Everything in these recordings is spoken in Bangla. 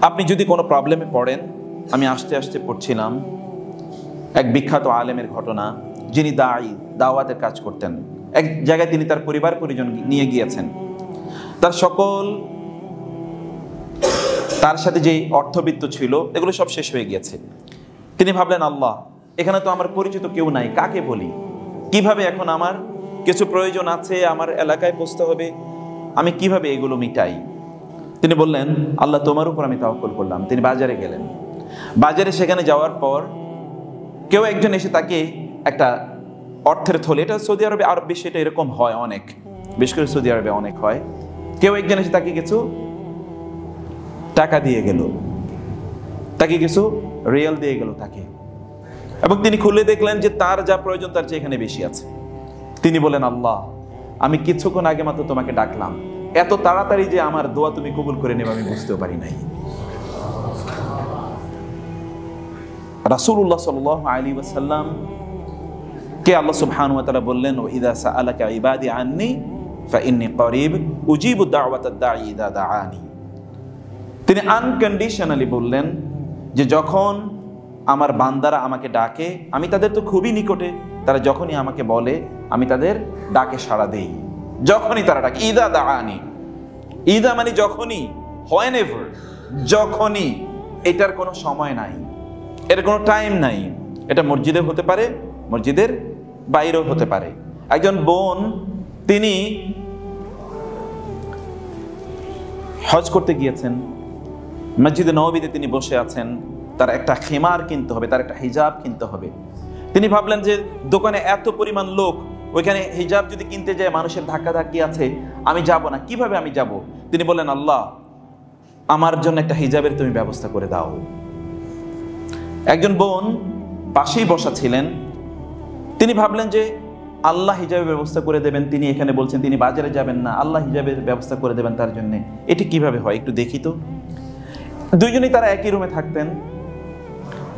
আপনি যদি কোনো প্রবলেমে পড়েন, আমি আস্তে আস্তে পড়ছিলাম এক বিখ্যাত আলেমের ঘটনা, যিনি দাওয়াতের কাজ করতেন। এক জায়গায় তিনি তার পরিবার পরিজন নিয়ে গিয়েছেন। তার সকল তার সাথে যে অর্থবিত্ত ছিল এগুলো সব শেষ হয়ে গিয়েছে। তিনি ভাবলেন, আল্লাহ, এখানে তো আমার পরিচিত কেউ নাই, কাকে বলি, কিভাবে এখন আমার কিছু প্রয়োজন আছে, আমার এলাকায় পৌঁছতে হবে, আমি কিভাবে এগুলো মিটাই। তিনি বললেন, আল্লাহ, তোমার উপর আমি তাওয়াক্কুল করলাম। তিনি বাজারে গেলেন। বাজারে সেখানে যাওয়ার পর কেউ একজন এসে তাকে একটা অর্থের থলে, এটা সৌদি আরবে আরব বেশি এটা এরকম হয়, অনেক, বিশেষ করে সৌদি আরবে অনেক হয়, কেউ একজন এসে তাকে কিছু টাকা দিয়ে গেল, তাকে কিছু রিয়াল দিয়ে গেল তাকে, এবং তিনি খুলে দেখলেন যে তার যা প্রয়োজন তার চেয়ে এখানে বেশি আছে। তিনি বলেন, আল্লাহ, আমি কিছুক্ষণ আগে মাত্র তোমাকে ডাকলাম, এত তাড়াতাড়ি যে আমার দোয়া তুমি কবুল করে নেবে আমি বুঝতেও পারি নাই। রাসূলুল্লাহ সাল্লাল্লাহু আলাইহি ওয়াসাল্লাম কে আল্লাহ সুবহানাহু ওয়া তাআলা বললেন, ওয়া ইযা সাআলাকা ইবাদি আন্নী ফাইন্নী করিব উজিবু দাওয়াতাদ দাঈ ইযা দাআনি। তিনি আনকন্ডিশনালি বললেন যে যখন আমার বান্দারা আমাকে ডাকে আমি তাদের তো খুবই নিকটে, তারা যখনই আমাকে বলে আমি তাদের ডাকে সাড়া দেই। যখনই তারা ডাকে, ইযা দাআনি, ইযা মানে যখনই, হোয়েনেভার, যখনই, এটার কোনো সময় নাই, এর কোনো টাইম নাই। এটা মসজিদে হতে পারে, মসজিদের বাইরেও হতে পারে। একজন বোন, তিনি হজ করতে গিয়েছেন, মসজিদে নববীতে তিনি বসে আছেন, তার একটা খিমার কিনতে হবে, তার একটা হিজাব কিনতে হবে। তিনি ভাবলেন যে দোকানে এত পরিমাণ লোক, ওইখানে হিজাব যদি কিনতে যায় মানুষের ধাক্কাধাক্কি আছে, আমি যাব না, কিভাবে আমি যাব? তিনি বললেন, আল্লাহ, আমার জন্য একটা হিজাবের তুমি ব্যবস্থা করে দাও। একজন বোন পাশেই বসা ছিলেন, তিনি ভাবলেন যে আল্লাহ হিজাবের ব্যবস্থা করে দেবেন, তিনি এখানে বলছেন তিনি বাজারে যাবেন না, আল্লাহ হিজাবের ব্যবস্থা করে দেবেন তার জন্য, এটি কিভাবে হয় একটু দেখি তো। দুইজনেই তারা একই রুমে থাকতেন।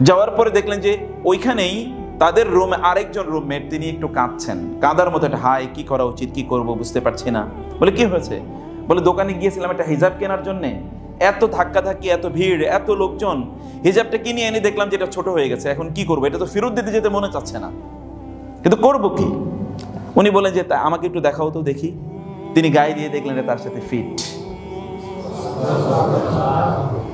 যাওয়ার পরে দেখলেন যে ওইখানেই তাদের রুমে আরেকজন রুমমেট, তিনি একটু কাঁদছেন, কাঁদার মতো একটা, হাই, কি করা উচিত, কি করব বুঝতে পারছি না। বলে, কি হয়েছে? বলে, দোকানে গিয়েছিলাম একটা হিজাব কেনার জন্যে, এত ধাক্কাধাক্কি, এত ভিড়, এত লোকজন, হিজাবটা কিনে এনে দেখলাম যে এটা ছোট হয়ে গেছে, এখন কি করবো, এটা তো ফেরত দিতে যেতে মনে চাচ্ছে না, কিন্তু করবো কি? উনি বলেন যে আমাকে একটু দেখাও তো দেখি। তিনি গায়ে দিয়ে দেখলেন তার সাথে ফিট।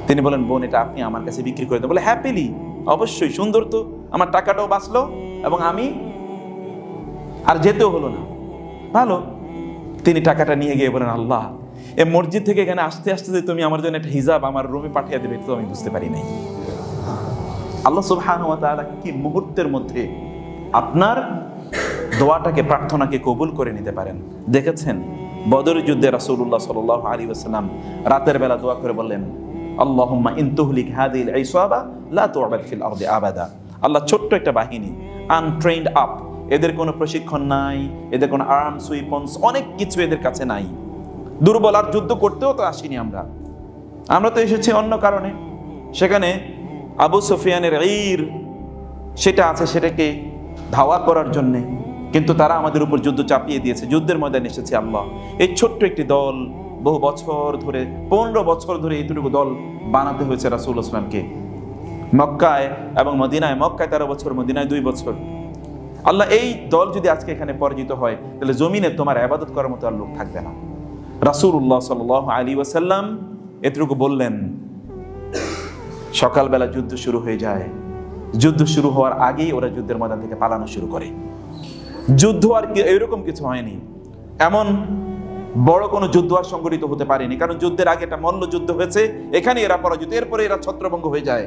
তিনি বলেন, বোন, এটা আপনি আমার কাছে বিক্রি করে দেন। বলে, হ্যাপিলি, অবশ্যই, সুন্দর তো, আমার টাকাটাও বাঁচলো এবং আমি আর যেতেও হলো না, ভালো। তিনি টাকাটা নিয়ে গিয়ে বলেন, আল্লাহ, এই মসজিদ থেকে এখানে আসতে আসতে যে তুমি আমার জন্য একটা হিজাব আমার রুমে পাঠিয়ে দেবে তো আমি বুঝতে পারি নাই। আল্লাহ সুবহানাহু ওয়া তাআলা কি মুহূর্তের মধ্যে আপনার দোয়াটাকে, প্রার্থনাকে কবুল করে নিতে পারেন। দেখেছেন বদর যুদ্ধে রাসূলুল্লাহ সাল্লাল্লাহু আলাইহি ওয়াসাল্লাম রাতের বেলা দোয়া করে বললেন, আল্লাহুম্মা ইন তুহলিক হাযিহিল ইসাবা লা তু'বাদ ফিল আরদি আবাদা। আল্লাহ, ছোট্ট একটা বাহিনী, আনট্রেন্ড আপ, এদের কোনো প্রশিক্ষণ নাই, এদের কোনো আর্মস উইপন্স, অনেক কিছু এদের কাছে নাই, দুর্বল, আর যুদ্ধ করতেও তো আসিনি আমরা তো এসেছি অন্য কারণে। সেখানে আবু সুফিয়ানের ঈর সেটা আছে, সেটাকে ধাওয়া করার জন্যে, কিন্তু তারা আমাদের উপর যুদ্ধ চাপিয়ে দিয়েছে, যুদ্ধের ময়দানে এসেছে। আল্লাহ, এই ছোট্ট একটি দল, বহু বছর ধরে, 15 বছর ধরে এইটুকু দল বানাতে হয়েছে রাসূলুল্লাহ সাল্লাল্লাহু আলাইহি ওয়াসাল্লামকে, মক্কায় এবং মদিনায়। মক্কায় 13 বছর, মদিনায় 2 বছর। আল্লাহ, এই দল যদি আজকে এখানে পরাজিত হয় তাহলে জমিনে তোমার ইবাদত করার মতো আর লোক থাকবে না। রাসূলুল্লাহ সাল্লাল্লাহু আলাইহি ওয়াসাল্লাম এতটুকু বললেন। সকালবেলা যুদ্ধ শুরু হয়ে যায়। যুদ্ধ শুরু হওয়ার আগেই ওরা যুদ্ধের ময়দান থেকে পালানো শুরু করে। যুদ্ধ আর এরকম কিছু হয়নি, এমন বড় কোনো যুদ্ধ আর সংগঠিত হতে পারেনি, কারণ যুদ্ধের আগে একটা মল্ল যুদ্ধ হয়েছে, এখানে এরা পরাজিত, এরপরে এরা ছত্রভঙ্গ হয়ে যায়।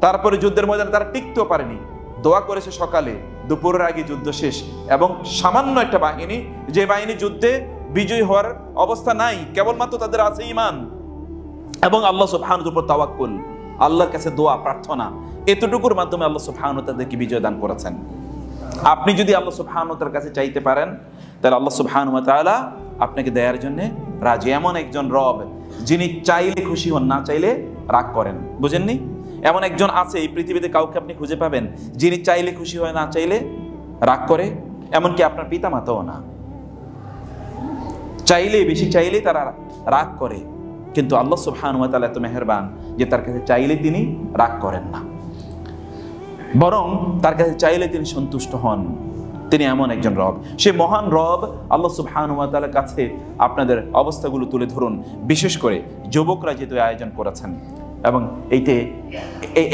তারপরে যুদ্ধের ময়দানে তারা টিকতেও পারেনি। দোয়া করেছে সকালে, দুপুরের আগে যুদ্ধ শেষ, এবং সামান্য একটা বাহিনী, যে বাহিনী যুদ্ধে বিজয়ী হওয়ার অবস্থা নাই, কেবলমাত্র তাদের আছে ঈমান এবং আল্লাহ সুবহানাহু উপর তাওয়াক্কুল, আল্লাহর কাছে দোয়া প্রার্থনা, এতটুকুর মাধ্যমে আল্লাহ সুবহানাহু তাদেরকে বিজয় দান করেছেন। আপনি যদি আল্লাহ সুবহানাহু তার কাছে চাইতে পারেন তাহলে আল্লাহ সুবহানাহু ওয়া তাআলা আপনাকে দেওয়ার জন্য রাজি। এমন একজন রব যিনি চাইলে খুশি হন, না চাইলে রাগ করেন। বুঝেননি? এমন একজন আছে এই পৃথিবীতে, কাউকে আপনি খুঁজে পাবেন যিনি চাইলে খুশি হয়, না চাইলে রাগ করে। এমনকি আপনার পিতা মাতাও না, চাইলে, বেশি চাইলে তারা রাগ করে, কিন্তু আল্লাহ সুবহানাহু ওয়া তাআলা এত মেহেরবান যে তার কাছে চাইলে তিনি রাগ করেন না, বরং তার কাছে চাইলে তিনি সন্তুষ্ট হন। তিনি এমন একজন রব, সে মহান রব আল্লাহ সুবহানাহু ওয়া তাআলার কাছে আপনাদের অবস্থাগুলো তুলে ধরুন। বিশেষ করে যুবকরা যেহেতু আয়োজন করেছেন, এবং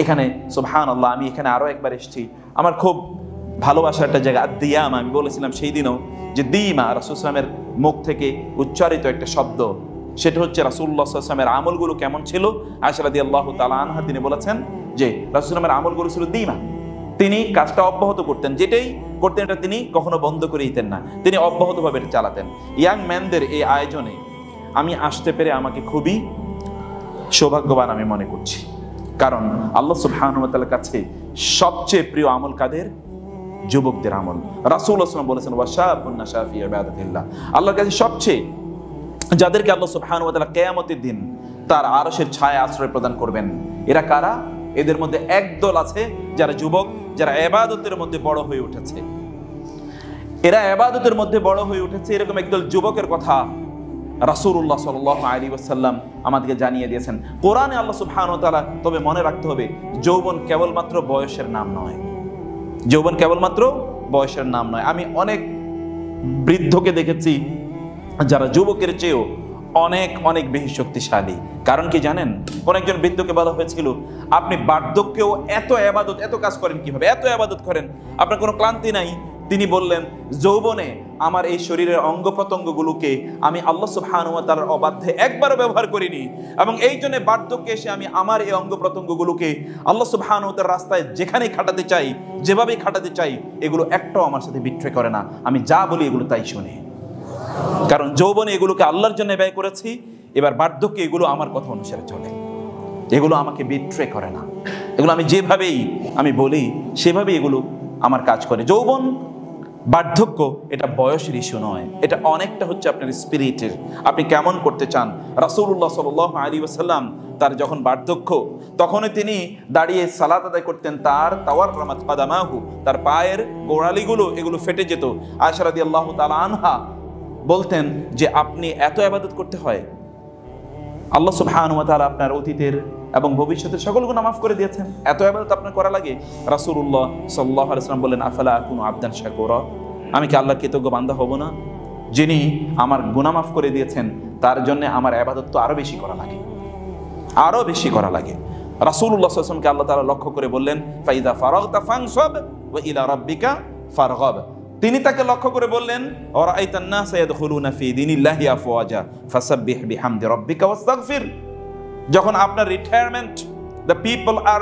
এখানে সুবহানাল্লাহ, আমি এখানে আরও একবার এসেছি, আমার খুব ভালোবাসার একটা জায়গা দিয়াম। আমি বলেছিলাম সেই দিনও যে দিমা রাসূল সাল্লাল্লাহু আলাইহি ওয়াসাল্লামের মুখ থেকে উচ্চারিত একটা শব্দ, সেটা হচ্ছে রাসূলুল্লাহ সাল্লাল্লাহু আলাইহি ওয়াসাল্লামের আমলগুলো কেমন ছিল। আয়েশা রাদিয়াল্লাহু তাআলা আনহা তিনি বলেছেন যে রাসূল সাল্লাল্লাহু আমলগুলো ছিল দিমা, তিনি কাজটা অব্যাহত করতেন, যেটাই করতেন এটা তিনি কখনো বন্ধ করে দিতেন না, তিনি অব্যাহতভাবে এটা চালাতেন। ইয়াং ম্যানদের এই আয়োজনে আমি আসতে পেরে আমাকে খুবই সৌভাগ্যবান আমি মনে করছি, কারণ আল্লাহ সুবহানাহু ওয়া তাআলার কাছে সবচেয়ে প্রিয় আমল কাদের? যুবকদের আমল। রাসূলুল্লাহ সাল্লাল্লাহু আলাইহি ওয়াসাল্লাম বলেছেন ওয়াশাবুন নাশা ফি ইবাদাতিল্লাহ, আল্লাহর কাছে সবচেয়ে যাদেরকে আল্লাহ সুবহানাহু ওয়া তাআলা কিয়ামতের দিন তার আরশের ছায়া আশ্রয় প্রদান করবেন, এরা কারা? এদের মধ্যে একদল আছে যারা যুবক, যারা ইবাদতের মধ্যে বড় হয়ে উঠেছে। এরা ইবাদতের মধ্যে বড় হয়ে উঠেছে, এরকম একদল যুবকের কথা রাসূলুল্লাহ সাল্লাল্লাহু আলাইহি ওয়াসাল্লাম আমাদেরকে জানিয়ে দিয়েছেন কোরআনে। আল্লাহ সুবহানাহু ওয়া তাআলা, তবে মনে রাখতে হবে যৌবন কেবলমাত্র বয়সের নাম নয়, যৌবন কেবলমাত্র বয়সের নাম নয়। আমি অনেক বৃদ্ধকে দেখেছি যারা যুবকের চেয়েও অনেক অনেক বেশি শক্তিশালী। কারণ কি জানেন? কোন একজন বৃদ্ধকে বলা হয়েছিল আপনি বার্ধক্যেও এত ইবাদত, এত কাজ করেন কিভাবে, এত ইবাদত করেন, আপনার কোনো ক্লান্তি নাই? তিনি বললেন যৌবনে আমার এই শরীরের অঙ্গ প্রত্যঙ্গগুলোকে আমি আল্লাহ সুবহানাহু ওয়া তাআলার অবাধ্যে একবারও ব্যবহার করিনি, এবং এই জন্য বার্ধক্যে এসে আমি আমার এই অঙ্গ প্রত্যঙ্গগুলোকে আল্লাহ সুবহানাহু ওয়া তাআলার রাস্তায় যেখানেই খাটাতে চাই, যেভাবেই খাটাতে চাই, এগুলো একটাও আমার সাথে বিট্রে করে না, আমি যা বলি এগুলো তাই শুনে। কারণ যৌবনে এগুলোকে আল্লাহর জন্য ব্যয় করেছি, এবার বার্ধক্যে এগুলো আমার কথা অনুসারে চলে, এগুলো আমাকে বিট্রে করে না, এগুলো আমি যেভাবেই আমি বলি সেভাবেই এগুলো আমার কাজ করে। যৌবন বার্ধক্য এটা বয়সের ইস্যু নয়, এটা অনেকটা হচ্ছে আপনার স্পিরিটের, আপনি কেমন করতে চান। রাসূলুল্লাহ সাল্লাল্লাহু আলাইহি ওয়াসাল্লাম তার যখন বার্ধক্য, তখনই তিনি দাঁড়িয়ে সালাত আদায় করতেন, তার তাওয়াররামাত কাদামাহু, তার পায়ের গোড়ালিগুলো এগুলো ফেটে যেত। আয়েশা রাদিয়াল্লাহু তাআলা আনহা বলতেন যে আপনি এত ইবাদত করতে হয়, আল্লাহ সুবহানাহু ওয়া তাআলা আপনার অতীতের এবং ভবিষ্যতের সকল গুনাহ মাফ করে দিয়েছেন, এত ইবাদত আপনার করা লাগে? রাসূলুল্লাহ সাল্লাল্লাহু আলাইহি ওয়াসাল্লাম বললেন আফালা আকুনু আবদান শাকুরা, আমি কি আল্লাহর কৃতজ্ঞ বান্দা হব না? যিনি আমার গুনাহ মাফ করে দিয়েছেন তার জন্য আমার ইবাদত তো আরো বেশি করা লাগে, আরো বেশি করা লাগে। রাসূলুল্লাহ সাল্লাল্লাহু আলাইহি ওয়াসাল্লামকে আল্লাহ তাআলা লক্ষ্য করে বললেন ফাইদা ফারাগতা ফানসাব ওয়া ইলা রাব্বিকা ফারগাব, তিনি তাকে লক্ষ্য করে বললেন ওয়ারাআইতান নাসা ইয়াদখুলুনা ফি দীনিল্লাহি আফওয়াজা ফাসাব্বিহ বিহামদি রাব্বিকা ওয়াস্তাগফির। যখন আপনার retirement, the people are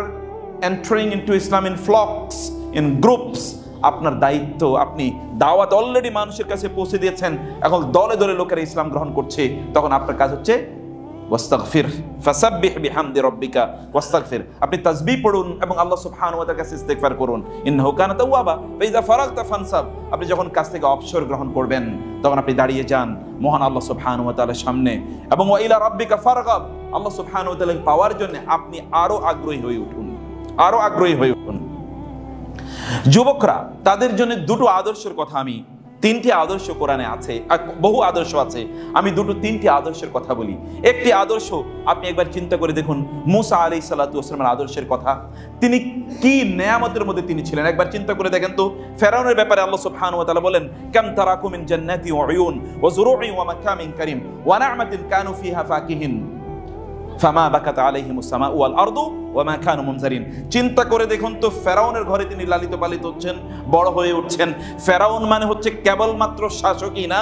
entering into Islam in flocks, in groups, আপনার দায়িত্ব, আপনি দাওয়াত অলরেডি মানুষের কাছে পৌঁছে দিয়েছেন, এখন দলে দলে লোকেরা ইসলাম গ্রহণ করছে, তখন আপনার কাজ হচ্ছে ওয়াস্তাগফির, ফাসাব্বিহ বিহামদি রাব্বিকা ওয়াস্তাগফির, আপনি তাসবিহ পড়ুন এবং আল্লাহ সুবহানাহু ওয়া তাআলার কাছে ইস্তিগফার করুন। ইন্নাহু কানা তাওয়াবা ফাইযা ফারাগতা ফানসাব, আপনি যখন কাজ থেকে অবসর গ্রহণ করবেন তখন আপনি দাঁড়িয়ে যান মহান আল্লাহ সুবহানাহু ওয়া তাআলার সামনে, এবং ওয়া ইলা রাব্বিকা ফারগাব, আল্লাহ সুবহানাহু ওয়া তাআলাকে পাওয়ার জন্য আপনি আরো আগ্রহী হয়ে উঠুন, আরো আগ্রহী হয়ে উঠুন। যুবকরা, তাদের জন্য দুটো আদর্শের কথা, আমি তিনটি আদর্শ কোরআনে আছে, বহু আদর্শ আছে, আমি তিনটি আদর্শের কথা বলি। একটি আদর্শ আপনি একবার চিন্তা করে দেখুন, মুসা আলাইহিস সালাতু ওয়াস সালামের আদর্শের কথা, তিনি কি নেয়ামতের মধ্যে তিনি ছিলেন, একবার চিন্তা করে দেখেন তো। ফেরাউনের ব্যাপারে আল্লাহ সুবহানাহু ওয়া তাআলা বলেন কাম তারাকু মিন জান্নাতি ওয়া উয়ুন ওয়া যুরুই ওয়া মাকামিন কারীম ওয়া নি'মাতিন কানু ফিহা ফাকিহিন ফামা বাকাত আলাইহিমুস সামাউ ওয়াল আরদু ওয়া মা কানু মুনজারিন। চিন্তা করে দেখুন তো, ফেরাউনের ঘরে তিনি লালিত পালিত হচ্ছেন, বড় হয়ে উঠছেন। ফেরাউন মানে হচ্ছে কেবলমাত্র শাসকই না,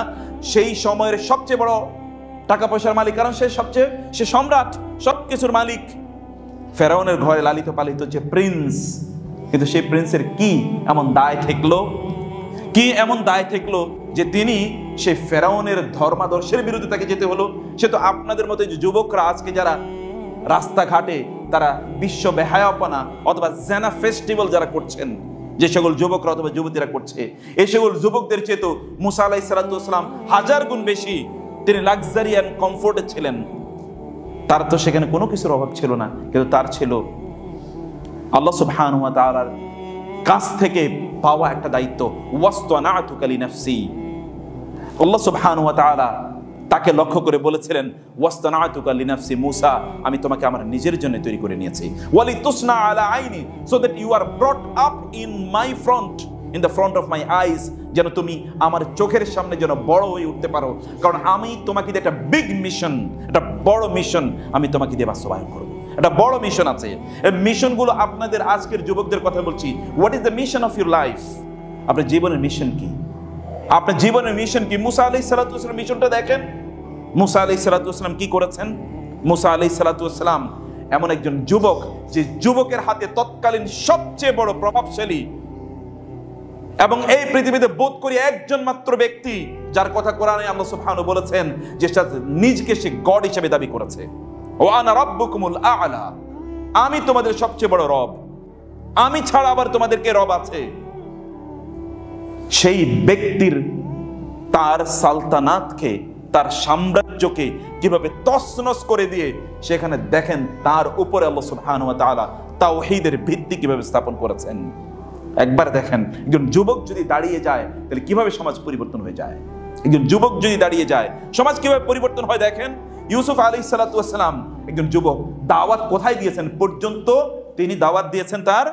সেই সময়ের সবচেয়ে বড় টাকা পয়সার মালিক, কারণ সে সম্রাট, সবকিছুর মালিক। ফেরাউনের ঘরে লালিত পালিত হচ্ছে প্রিন্স, কিন্তু সেই প্রিন্সের কি এমন দায় ঠেকলো যে তিনি সেই ফেরাউনের ধর্মাদর্শের বিরুদ্ধে তাকে যেতে হলো। সে তো আপনাদের মতো যে যুবকরা আজকে যারা রাস্তাঘাটে তারা বিশ্ব বেহায়াপনা অথবা জেনা ফেস্টিভ্যাল যারা করছেন, যে সকল যুবকরা অথবা যুবতীরা করছে, এই সকল যুবকদের চেয়ে তো মুসা আলাইহিস সালাতু ওয়াস সালাম হাজার গুণ বেশি তিনি লাক্সারি এন্ড কমফোর্টে ছিলেন। তার তো সেখানে কোনো কিছুর অভাব ছিল না, কিন্তু তার ছিল আল্লাহ সুবহানাহু ওয়া তাআলার কাছ থেকে পাওয়া একটা দায়িত্ব, ওয়াসতানাতুকা লিনাফসি। আল্লাহ সুবহানাহু ওয়া তাআলা তাকে লক্ষ্য করে বলেছিলেন ওয়াস্তানাতুকা লিনাফসি মুসা, আমি তোমাকে আমার নিজের জন্য তৈরি করে নিয়েছি। ওয়ালি তুসনা আলা আইনি, so that you are brought up in my front, in the front of my eyes, যেন তুমি আমার চোখের সামনে যেন বড় হয়ে উঠতে পারো, কারণ আমি তোমাকে দিয়ে একটা বিগ মিশন, একটা বড় মিশন আমি তোমাকে দিয়ে বাস্তবায়ন করবো। একটা বড় মিশন আছে। এই মিশনগুলো আপনাদের আজকের যুবকদের কথা বলছি। What is the mission of your life? আপনার জীবনের মিশন কি? আপনার জীবনের মিশন কি? মুসা আলাইহিস সালাতু ওয়াস সালাম মিশনটা দেখেন। মুসা আলাইহিস সালাতু ওয়াস সালাম কি করেছেন? মুসা আলাইহিস সালাতু ওয়াস সালাম এমন একজন যুবক, যে যুবকের হাতে তৎকালীন সবচেয়ে বড় প্রভাবশালী এবং এই পৃথিবীতে বোধ করি একজন মাত্র ব্যক্তি যার কথা কোরআনে আল্লাহ সুবহানাহু বলেছেন যে নিজকে সে গড হিসেবে দাবি করেছে। ওয়া আনা রাব্বুকুমুল আ'লা, আমি তোমাদের সবচেয়ে বড় রব, আমি ছাড়া আবার তোমাদেরকে রব আছে। সেই ব্যক্তির তার সালতানাতকে, তার সাম্রাজ্যকে কিভাবে তছনছ করে দিয়ে সেখানে দেখেন তার উপরে আল্লাহ সুবহানাহু ওয়া তাআলা তাওহীদের ভিত্তি কিভাবে স্থাপন করেছেন। একবার দেখেন, একজন যুবক যদি দাঁড়িয়ে যায় তাহলে কিভাবে সমাজ পরিবর্তন হয়ে যায়। একজন যুবক যদি দাঁড়িয়ে যায় সমাজ কিভাবে পরিবর্তন হয়। দেখেন ইউসুফ আলাইহিস সালাতু ওয়াস সালাম একজন যুবক, দাওয়াত কোথায় দিয়েছেন পর্যন্ত? তিনি দাওয়াত দিয়েছেন তার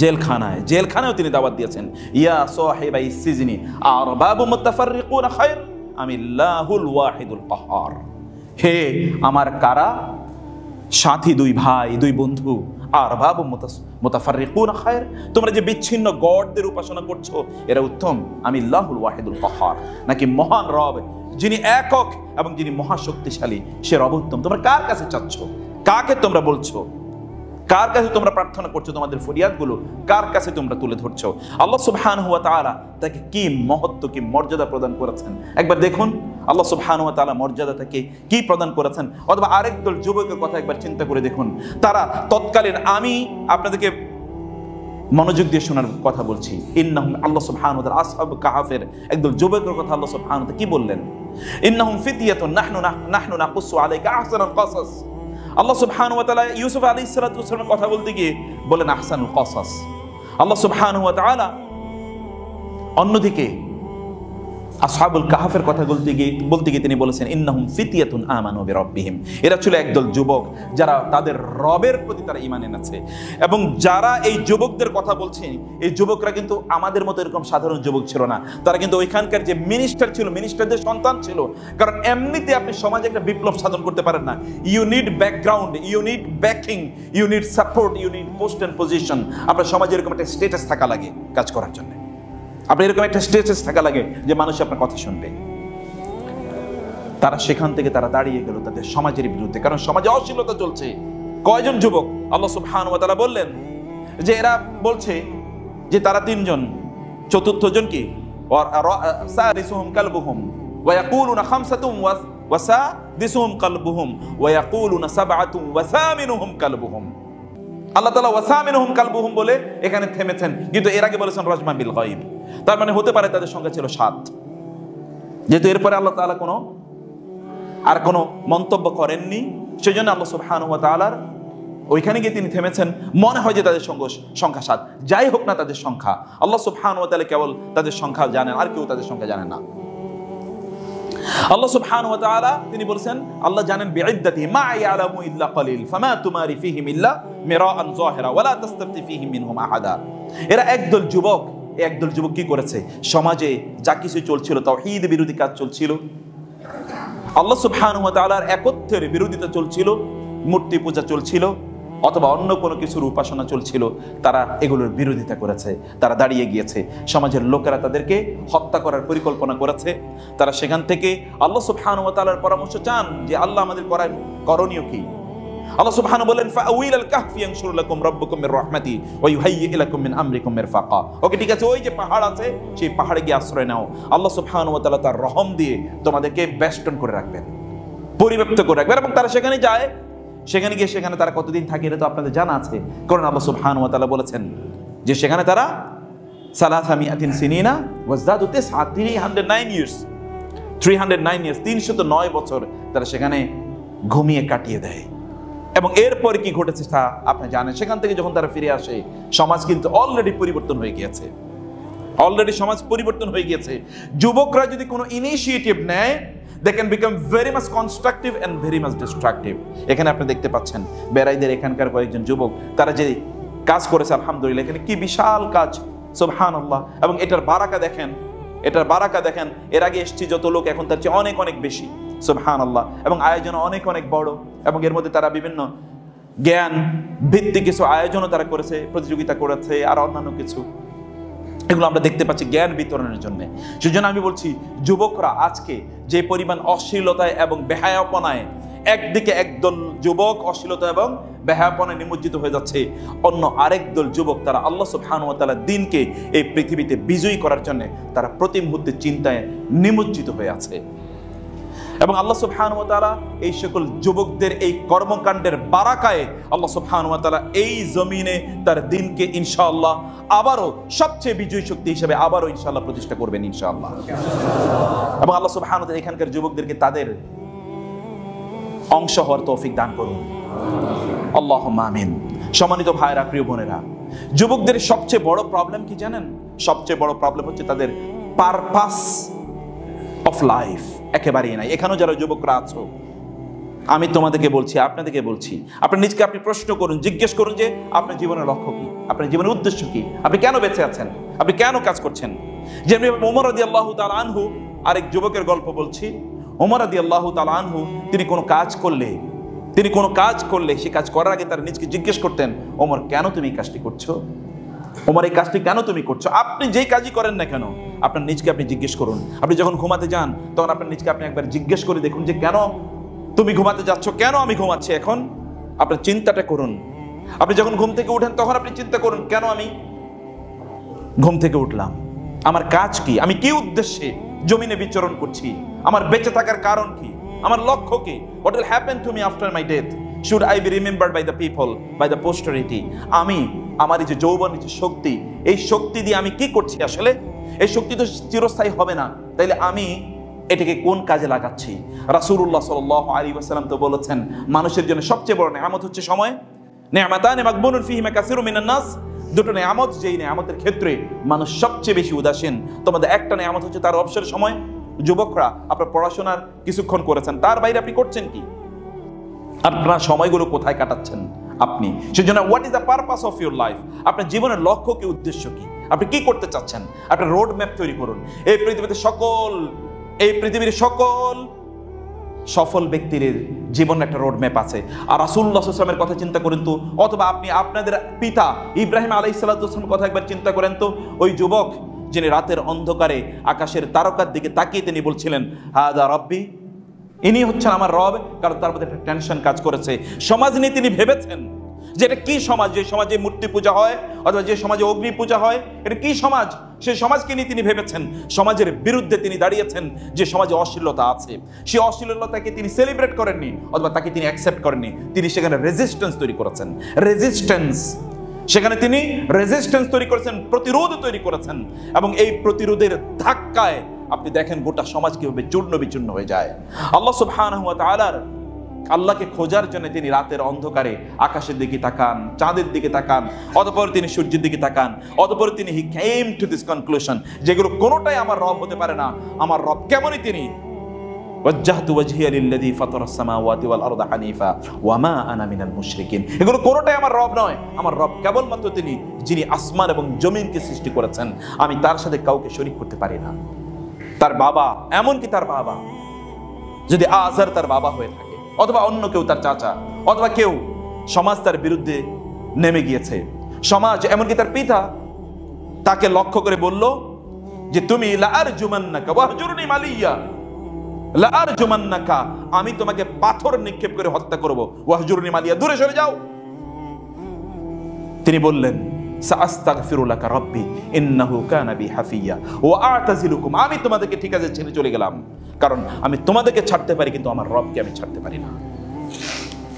জেলখানায়, জেলখানায়ও তিনি দাওয়াত দিয়েছেন। ইয়া সাহিবাই সিজনি আরবাবু মুতাফাররিকুনা খায়র আমিল্লাহুল ওয়াহিদুল কাহ্হার, হে আমার কারা সাথী, দুই ভাই, দুই বন্ধু, আরবাবু মুতাফাররিকুনা খায়র, তোমরা যে বিচ্ছিন্ন গডদের উপাসনা করছো এরা উত্তম, আমিল্লাহুল ওয়াহিদুল কাহ্হার, নাকি মহান রব যিনি একক এবং যিনি মহাশক্তিশালী, সে রব উত্তম। তোমরা কার কাছে চাচ্ছ? কাকে তোমরা বলছো? কার কাছে তোমরা প্রার্থনা করছো? তোমাদের ফরিয়াদগুলো কার কাছে তোমরা তুলে ধরছো? আল্লাহ সুবহানাহু ওয়া তাআলা তাকে কি মহত্ব, কি মর্যাদা প্রদান করেছেন একবার দেখুন। আল্লাহ সুবহানাহু ওয়া তাআলা মর্যাদা তাকে কি প্রদান করেছেন। অথবা আরেক দল যুবকের কথা একবার চিন্তা করে দেখুন। তারা তৎকালীন, আমি আপনাদেরকে মনোযোগ দিয়ে শোনার কথা বলছি, ইন্নাহুম, আল্লাহ সুবহানাহু ওয়া তাআলা আসহাবুল কাহফের একদল যুবকের কথা আল্লাহ সুবহানাহু ওয়া তাআলা কি বললেন? ইন্নাহুম ফিতয়াতুন নাহনু নাকুসু আলাইকা আহসানাল কাসাস। আল্লাহ সুবহানাহু ওয়া তাআলা ইউসুফ আলাইহিস সালাতু ওয়াস সালামের কথা বলতে গিয়ে বলেন আহসানুল কাসাস। আল্লাহ সুবহানাহু ওয়া তাআলা অন্যদিকে আসহাবুল কাহফের কথা বলতে গিয়ে তিনি বলেছেন ইন্নাহুম ফিতয়াতুন আমানু বিরাব্বিহিম, এরা ছিল একদল যুবক যারা তাদের রবের প্রতি তারা ঈমান এনেছে। এবং যারা এই যুবকদের কথা বলছেন, এই যুবকরা কিন্তু আমাদের মতো এরকম সাধারণ যুবক ছিল না, তারা কিন্তু ওইখানকার যে মিনিস্টার ছিল, মিনিস্টারদের সন্তান ছিল। কারণ এমনিতে আপনি সমাজে একটা বিপ্লব সাধন করতে পারেন না, you need background, you need backing, you need support, you need post and position. আপনার সমাজে এরকম একটা স্ট্যাটাস থাকা লাগে কাজ করার জন্য, আপনার এরকম একটা স্ট্যাটাস থাকা লাগে যে মানুষ আপনার কথা শুনবে। তারা সেখান থেকে তারা দাঁড়িয়ে গেল তাদের সমাজের বিরুদ্ধে, কারণ সমাজে অশ্লীলতা চলছে। কয়জন যুবক? আল্লাহ সুবহানাহু ওয়া তাআলা বললেন যে এরা বলছে যে তারা তিনজন, চতুর্থ জন কি? সারিসুহুম কালবুহুম ওয়া ইয়াকুলুনা খামসাতুম ওয়া সাদিসুহুম কালবুহুম ওয়া ইয়াকুলুনা সাবআতুম ওয়া সামিনুহুম কালবুহুম। আল্লাহ তাআলা ওয়া সামিনুহুম কালবুহুম বলে এখানে থেমেছেন, কিন্তু এর আগে বলেছেন রাজমান বিল গায়ব, তার মানে হতে পারে তাদের সংখ্যা ছিল 7। যেহেতু এরপরে আল্লাহ তাআলা কোনো মন্তব্য করেননি, সেজন্য আল্লাহ সুবহানাহু ওয়া তাআলার ওইখানে গিয়ে তিনি থেমেছেন। মনে হয় যে তাদের সংখ্যা 7, যাই হোক না তাদের সংখ্যা, আল্লাহ সুবহানাহু ওয়া তাআলা কেবল তাদের সংখ্যা জানেন, আর কেউ তাদের সংখ্যা জানেন না। আল্লাহ সুবহানাহু ওয়া তাআলা তিনি বলেছেন আল্লাহ জানেন বিইদ্দাতিহি মা ইয়ালামু ইল্লা কলিল ফামা তুমারি ফীহিম ইল্লা মিরাআন যাহিরা ওয়া লা তাস্তাফতি ফীহিম মিনহুম আহাদা। এরা একদল যুবক, একদল যুবক কি করেছে? সমাজে যা কিছু চলছিল, তাওহীদ বিরোধী কাজ চলছিল, আল্লাহ সুবহানাহু ওয়া তাআলার একত্বের বিরোধিতা চলছিল, মূর্তি পূজা চলছিল, অথবা অন্য কোনো কিছুর উপাসনা চলছিল, তারা এগুলোর বিরোধিতা করেছে। তারা দাঁড়িয়ে গিয়েছে, সমাজের লোকেরা তাদেরকে হত্যা করার পরিকল্পনা করেছে। তারা সেখান থেকে আল্লাহ সুবহানাহু ওয়া তাআলার পরামর্শ চান যে আল্লাহ আমাদের করণীয় কি। আল্লাহ সুবহানাহু বলেন ফাআউইলাল কাহফি ইয়ানশুর লাকুম রাব্বুকুম মির রাহমাতি ওয়া ইউহাইয়্যি লাকুম মিন আমরিকুম মিরফাকা। ওকে, ঠিক আছে, ওই যে পাহাড় আছে সেই পাহাড়ে গিয়ে আশ্রয় নাও, আল্লাহ সুবহানাহু ওয়া তাআলা তার রহম দিয়ে তোমাদেরকে বেষ্টন করে রাখবেন, পরিব্যাপ্ত করে রাখবেন। এবং তারা সেখানে যায়, সেখানে গিয়ে সেখানে তারা কতদিন থাকে এটা তো আপনাদের জানা আছে, কারণ আল্লাহ সুবহানাহু ওয়া তাআলা বলেছেন যে সেখানে তারা সালাসামিয়াতিন সিনিনা ওয়াজদাদু তিসআ 309 ইয়ার্স 309 বছর তারা সেখানে ঘুমিয়ে কাটিয়ে দেয়। এবং এরপরে কি ঘটেছে তা আপনি জানেন। সেখান থেকে যখন তারা ফিরে আসে, সমাজ কিন্তু অলরেডি পরিবর্তন হয়ে গিয়েছে, অলরেডি সমাজ পরিবর্তন হয়ে গিয়েছে। যুবকরা যদি কোনো ইনিশিয়েটিভ নেয়, they can become very much constructive and very much destructive. এখানে আপনি দেখতে পাচ্ছেন বেড়াইদের এখানকার কয়েকজন যুবক তারা যে কাজ করেছে আলহামদুলিল্লাহ, এখানে কি বিশাল কাজ, সুবহানাল্লাহ। এবং এটার বারাকা দেখেন, এটার বারাকা দেখেন। এর আগে এসেছি যত লোক, এখন তার চেয়ে অনেক অনেক বেশি, সুবহানাল্লাহ। এবং আয়োজন অনেক অনেক বড়, এবং এর মধ্যে তারা বিভিন্ন জ্ঞান ভিত্তিক কিছু আয়োজনও তারা করেছে, প্রতিযোগিতা করেছে আর অন্যান্য কিছু, এগুলো আমরা দেখতে পাচ্ছি জ্ঞান বিতরণের জন্য। সেজন্য আমি বলছি যুবকরা আজকে যে পরিমাণ অশ্লীলতায় এবং বেহায়াপনায়, একদিকে একদল যুবক অশ্লীলতা এবং বেহায়াপনায় নিমজ্জিত হয়ে যাচ্ছে, অন্য আরেক দল যুবক তারা আল্লাহ সুবহানাহু ওয়া তাআলার দ্বীনকে এই পৃথিবীতে বিজয়ী করার জন্য তারা প্রতি মুহূর্তে চিন্তায় নিমজ্জিত হয়ে আছে। এবং আল্লাহ সুবহানাহু ওয়া তাআলা এই সকল যুবকদের এই কর্মকাণ্ডের বারাকায় আল্লাহ সুবহানাহু ওয়া তাআলা এই জমিনে তার দ্বীনকে ইনশাআল্লাহ আবারও সবচেয়ে বিজয়ী শক্তি হিসেবে আবারও ইনশাআল্লাহ প্রতিষ্ঠা করবেন ইনশাআল্লাহ। এবং আল্লাহ সুবহানাহু ওয়া তাআলা এখানকার যুবকদেরকে তাদের অংশ হওয়ার তৌফিক দান করুন, আল্লাহুম্মা আমিন। সম্মানিত ভাইরা, প্রিয় বোনেরা, যুবকদের সবচেয়ে বড় প্রবলেম কি জানেন? সবচেয়ে বড় প্রবলেম হচ্ছে তাদের পারপাস অফ লাইফ একেবারেই নাই। এখানেও যারা যুবকরা আছো, আমি তোমাদেরকে বলছি, আপনাদেরকে বলছি, আপনি নিজকে আপনি প্রশ্ন করুন, জিজ্ঞেস করুন যে আপনার জীবনের লক্ষ্য কি, আপনার জীবনের উদ্দেশ্য কি, আপনি কেন বেঁচে আছেন, আপনি কেন কাজ করছেন। যেমনি ওমর রাদিয়াল্লাহু তাআলা আনহু, আরেক যুবকের গল্প বলছি। ওমর রাদিয়াল্লাহু তাআলা আনহু তিনি কোনো কাজ করলে সে কাজ করার আগে তার নিজকে জিজ্ঞেস করতেন, ওমর কেন তুমি এই কাজটি করছো, ওমর এই কাজটি কেন তুমি করছো। আপনি যেই কাজই করেন না কেন আপনার নিজকে আপনি জিজ্ঞেস করুন। আপনি যখন ঘুমাতে যান তখন আপনার নিজকে আপনি একবার জিজ্ঞেস করে দেখুন যে কেন তুমি ঘুমাতে যাচ্ছ, কেন আমি ঘুমাচ্ছি এখন। আপনার চিন্তাটা করুন। আপনি যখন ঘুম থেকে উঠেন তখন আপনি চিন্তা করুন, কেন আমি ঘুম থেকে উঠলাম, আমার কাজ কি, আমি কি উদ্দেশ্যে জমিনে বিচরণ করছি, আমার বেঁচে থাকার কারণ কি, আমার লক্ষ্য কি। What will happen to me after my death? Should I be remembered by the people, by the posterity? আমি আমার এই যে যৌবন, এই যে শক্তি, এই শক্তি দিয়ে আমি কি করছি আসলে। এই শক্তি তো চিরস্থায়ী হবে না, তাইলে আমি এটাকে কোন কাজে লাগাচ্ছি। রাসূলুল্লাহ সাল্লাল্লাহু আলাইহি ওয়াসাল্লাম তো বলেছেন মানুষের জন্য সবচেয়ে বড় নেয়ামত হচ্ছে সময়। নেয়ামাতানি মাগবুনুন ফীহিমা কাসীরুম মিনান নাস, দুটো নেয়ামত, যেই নেয়ামতের ক্ষেত্রে মানুষ সবচেয়ে বেশি উদাসীন। তোমাদের একটা নেয়ামত হচ্ছে তার অবসর সময়। যুবকরা আপনার পড়াশোনার কিছুক্ষণ করেছেন, তার বাইরে আপনি করছেন কি, আপনার সময়গুলো কোথায় কাটাচ্ছেন আপনি। সেজন্য what is the purpose of your life, আপনার জীবনের লক্ষ্য কি, উদ্দেশ্য কি, আপনি কি করতে চাচ্ছেন। আপনার রোড ম্যাপ তৈরি করুন। এই পৃথিবীর সকল সফল ব্যক্তির জীবনে একটা রোড ম্যাপ আছে। আর রাসূলুল্লাহ সাল্লাল্লাহু আলাইহি ওয়াসাল্লামের কথা চিন্তা করেন তো, অথবা আপনি আপনাদের পিতা ইব্রাহিম আলাইহিস সালামের কথা একবার চিন্তা করেন তো। ওই যুবক যিনি রাতের অন্ধকারে আকাশের তারকার দিকে তাকিয়ে তিনি বলছিলেন, হাদা রব্বি, ইনি হচ্ছেন আমার রব। কারণ তার মধ্যে একটা টেনশন কাজ করেছে। সমাজ নিয়ে তিনি ভেবেছেন যে এটা কি সমাজ, যে সমাজে মূর্তি পূজা হয় অথবা যে সমাজে অগ্নি পূজা হয়, এটা কি সমাজ। সেই সমাজকে নিয়ে তিনি ভেবেছেন। সমাজের বিরুদ্ধে তিনি দাঁড়িয়েছেন। যে সমাজে অশ্লীলতা আছে, সেই অশ্লীলতাকে তিনি সেলিব্রেট করেননি অথবা তাকে তিনি অ্যাকসেপ্ট করেননি, তিনি সেখানে রেজিস্ট্যান্স তৈরি করেছেন। সেখানে তিনি রেজিস্ট্যান্স তৈরি করেছেন, প্রতিরোধ তৈরি করেছেন। এবং এই প্রতিরোধের ধাক্কায় আপনি দেখেন গোটা সমাজ কিভাবে চূর্ণ বিচূর্ণ হয়ে যায়। আল্লাহ সুবহানাহু ওয়া তাআলার আল্লাহকে খোঁজার জন্য তিনি রাতের অন্ধকারে আকাশের দিকে তাকান, চাঁদের দিকে তাকান, অতঃপর তিনি সূর্যের দিকে তাকান, অতঃপর তিনি হি কেম টু দিস কনক্লুশন, যেগুলো কোনোটাই আমার রব হতে পারে না। আমার রব কেমনই তিনি, ওয়াজ্জাহতু ওয়াজহিয়া লিল্লাযী ফাতারাস সামাওয়াতি ওয়াল আরদা হানিফা ওয়া মা আনা মিনাল মুশরিকিন। এগুলো কোনোটাই আমার রব নয়। আমার রব কেবলমাত্র তিনি যিনি আসমান এবং জমিনকে সৃষ্টি করেছেন। আমি তার সাথে কাউকে শরীক করতে পারি না। তার বাবা, এমনকি তার বাবা যদি আযার তার বাবা হয়ে থাকে, অথবা অন্য কেউ তার চাচা, অথবা কেউ সমাজ তার বিরুদ্ধে নেমে গিয়েছে, সমাজ এমনকি তার পিতা তাকে লক্ষ্য করে বলল যে তুমি লাআরজুমান্নাকা ওয়াহজুরনি মালিয়া, লাআরজুমান্নাকা, আমি তোমাকে পাথর নিক্ষেপ করে হত্যা করব, ওয়াহজুরনি মালিয়া, দূরে সরে যাও। তিনি বললেন সাআস্তাগফিরু লাকা রাব্বি ইন্নাহু কানা বি হাফিয়া ওয়া আ'তাজিলুকুম, আমি তোমাদেরকে ঠিক আছে ছেড়ে চলে গেলাম, কারণ আমি তোমাদেরকে ছাড়তে পারি কিন্তু আমার রবকে আমি ছাড়তে পারি না।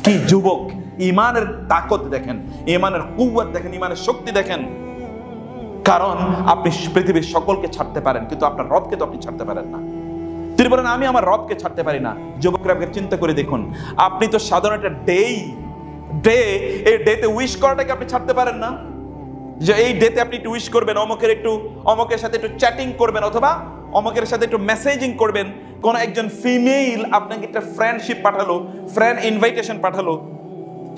কি যুবক! ঈমানের তাকত দেখেন, ঈমানের কুওয়াত দেখেন, ঈমানের শক্তি দেখেন। কারণ আপনি পৃথিবীর সকলকে ছাড়তে পারেন কিন্তু আপনার রবকে তো আপনি ছাড়তে পারেন না। তিনি বলেন আমি আমার রবকে ছাড়তে পারি না। যুবকরা চিন্তা করে দেখুন, আপনি তো সাধারণ একটা ডে এই ডেতে উইশ করাটাকে আপনি ছাড়তে পারেন না, যে এই ডেতে আপনি একটু উইশ করবেন, অমুকের সাথে একটু চ্যাটিং করবেন, অথবা অমুকের সাথে একটু মেসেজিং করবেন, কোন একজন ফিমেল আপনাকে একটা ফ্রেন্ডশিপ পাঠালো, ফ্রেন্ড ইনভাইটেশন পাঠালো,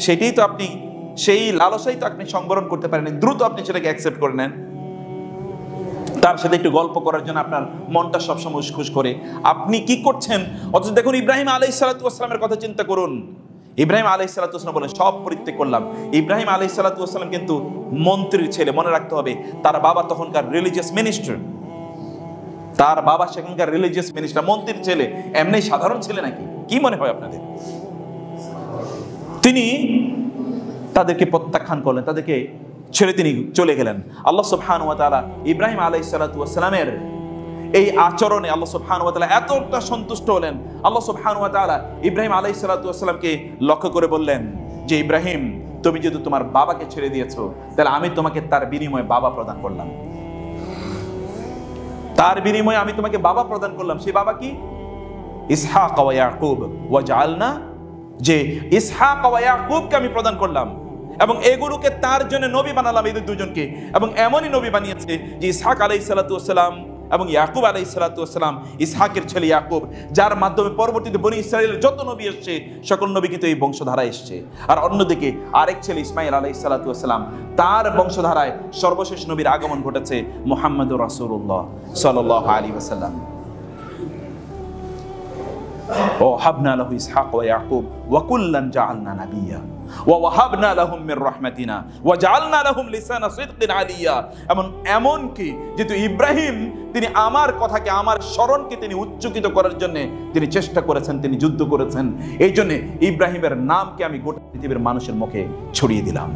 সেটাই তো আপনি, সেই লালসাই তো আপনি সংবরণ করতে পারেন, দ্রুত আপনি সেটাকে অ্যাকসেপ্ট করে নেন। তার সাথে একটু গল্প করার জন্য আপনার মনটা সবসময় উসখুস করে, আপনি কি করছেন? অথচ দেখুন ইব্রাহিম আলাইহিস সালাতু ওয়াস সালামের কথা চিন্তা করুন। ইব্রাহিম আলাইহিস সালাতু ওয়াস সালাম বলেন সব পরিত্যাগ করলাম। ইব্রাহিম আলাইহিস সালাতু ওয়াস সালাম কিন্তু মন্ত্রীর ছেলে, মনে রাখতে হবে। তার বাবা তখনকার রিলিজিয়াস মিনিস্টার, তার বাবা সেখানকার রিলিজিয়াস মিনিস্টার, মন্ত্রীর ছেলে, এমনি সাধারণ ছেলে নাকি? কি মনে হয় আপনাদের? তিনি তাদেরকে প্রত্যাখ্যান করলেন, তাদেরকে ছেড়ে তিনি চলে গেলেন। আল্লাহ সুবহানাহু ওয়া তাআলা ইব্রাহিম আলাইহিস সালাতু ওয়াস সালামের এই আচরণে আল্লাহ সুবহানাহু ওয়া তাআলা এতটা সন্তুষ্ট হলেন। আল্লাহ সুবহানাহু ওয়া তাআলা ইব্রাহিম আলাইহিস সালাতু ওয়াস সালামকে লক্ষ্য করে বললেন যে ইব্রাহিম, তুমি যদি তোমার বাবাকে ছেড়ে দিয়েছো, তাহলে আমি তোমাকে তার বিনিময়ে বাবা প্রদান করলাম। তার বিনিময়ে আমি তোমাকে বাবা প্রদান করলাম। সেই বাবা কি? ইসহাক ওয়া ইয়াকুব ওয়া জাআলনা, যে ইসহাক ওয়া ইয়াকুবকে আমি প্রদান করলাম এবং এগুলোকে তার জন্য নবী বানালাম, এদের দুজনকে। এবং এমনই নবী বানিয়েছে যে ইসহাক আলাইহিস সালাতু ওয়াস সালাম এবং ইয়াকুব আলাইহিস সালাতু ওয়াস সালাম, ইসহাকের ছেলে ইয়াকুব, যার মাধ্যমে পরবর্তীতে বনি ইসরাইলের যত নবী এসেছে সকল নবী কিন্তু এই বংশধারায় এসেছে। আর অন্যদিকে আরেক ছেলে ইসমাঈল আলাইহিস সালাতু ওয়াস সালাম, তার বংশধারায় সর্বশেষ নবীর আগমন ঘটেছে মুহাম্মদুর রাসূলুল্লাহ সাল্লাল্লাহু আলাইহি ওয়াসাল্লাম। ووهبنا له إسحاق ويعقوب وكلا جعلنا نبيا ووهبنا لهم من رحمتنا وجعلنا لهم لسان صدق عليا। এমন কি যেহেতু ইব্রাহিম তিনি আমার কথাকে, আমার স্মরণকে তিনি উচ্চকিত করার জন্য তিনি চেষ্টা করেছেন, তিনি যুদ্ধ করেছেন। এই জন্য ইব্রাহিমের নামকে আমি গোটা পৃথিবীর মানুষের মুখে ছড়িয়ে দিলাম।